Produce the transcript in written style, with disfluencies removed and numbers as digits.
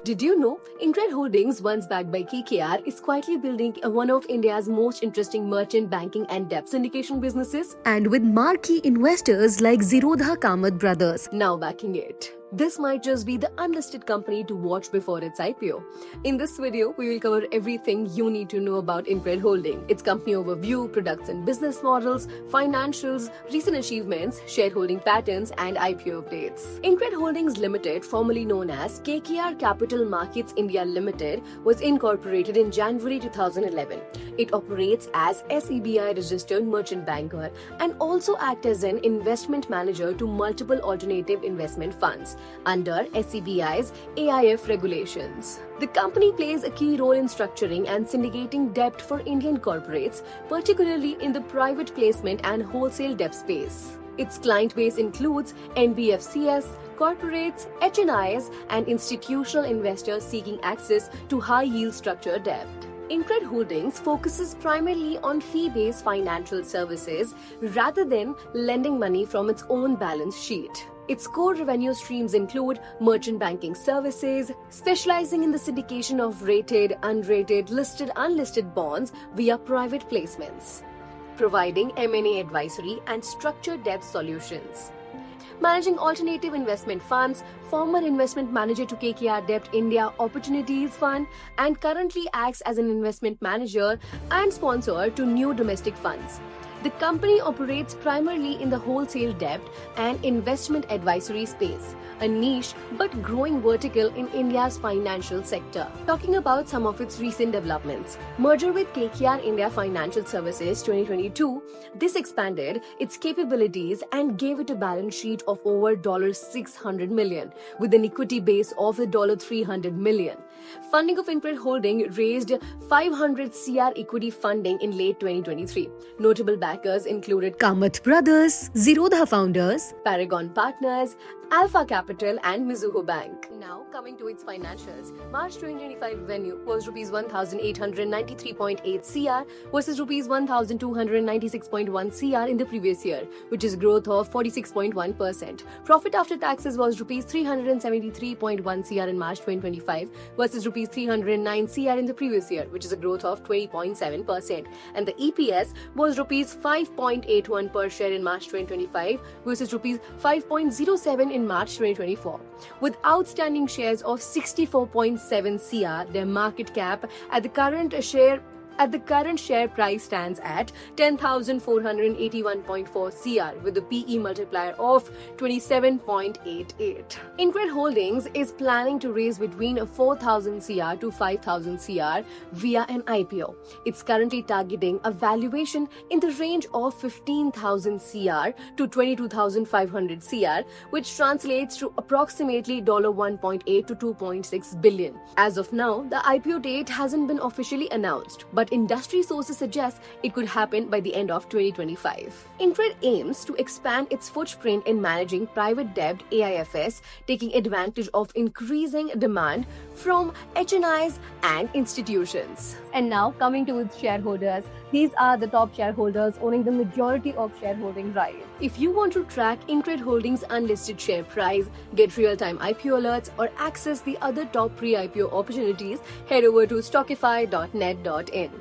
Did you know InCred Holdings, once backed by KKR, is quietly building one of India's most interesting merchant banking and debt syndication businesses? And with marquee investors like Zerodha Kamath Brothers Now backing it. This might just be the unlisted company to watch before its IPO. In this video, we will cover everything you need to know about InCred Holding, its company overview, products and business models, financials, recent achievements, shareholding patterns, and IPO updates. InCred Holdings Limited, formerly known as KKR Capital Markets India Limited, was incorporated in January 2011. It operates as SEBI registered merchant banker and also acts as an investment manager to multiple alternative investment funds under SEBI's AIF regulations. The company plays a key role in structuring and syndicating debt for Indian corporates, particularly in the private placement and wholesale debt space. Its client base includes NBFCs, corporates, HNIs, and institutional investors seeking access to high-yield structured debt. InCred Holdings focuses primarily on fee-based financial services rather than lending money from its own balance sheet. Its core revenue streams include merchant banking services, specializing in the syndication of rated, unrated, listed, unlisted bonds via private placements, providing M&A advisory and structured debt solutions, managing alternative investment funds, former investment manager to KKR Debt India Opportunities Fund, and currently acts as an investment manager and sponsor to new domestic funds. The company operates primarily in the wholesale debt and investment advisory space, a niche but growing vertical in India's financial sector. Talking about some of its recent developments. Merger with KKR India Financial Services 2022, this expanded its capabilities and gave it a balance sheet of over $600 million with an equity base of $300 million. Funding of InCred Holding raised 500 CR equity funding in late 2023. Notable backers included Kamath Brothers, Zerodha Founders, Paragon Partners, Alpha Capital, and Mizuho Bank. Now coming to its financials, March 2025 revenue was Rs 1,893.8 CR versus Rs 1,296.1 CR in the previous year, which is growth of 46.1%. Profit after taxes was Rs 373.1 CR in March 2025 versus Rs 309 CR in the previous year, which is a growth of 20.7%. And the EPS was Rs 5.81 per share in March 2025 versus Rs 5.07 in March 2024. With outstanding shares of 64.7 CR, their market cap at the current share price stands at 10,481.4 CR with a PE multiplier of 27.88. InCred Holdings is planning to raise between 4,000 CR to 5,000 CR via an IPO. It's currently targeting a valuation in the range of 15,000 CR to 22,500 CR, which translates to approximately $1.8 to 2.6 billion. As of now, the IPO date hasn't been officially announced, but industry sources suggest it could happen by the end of 2025. InCred aims to expand its footprint in managing private debt AIFs, taking advantage of increasing demand from HNIs and institutions. And now coming to its shareholders, these are the top shareholders owning the majority of shareholding right. If you want to track InCred Holdings' unlisted share price, get real-time IPO alerts, or access the other top pre-IPO opportunities, head over to stockify.net.in.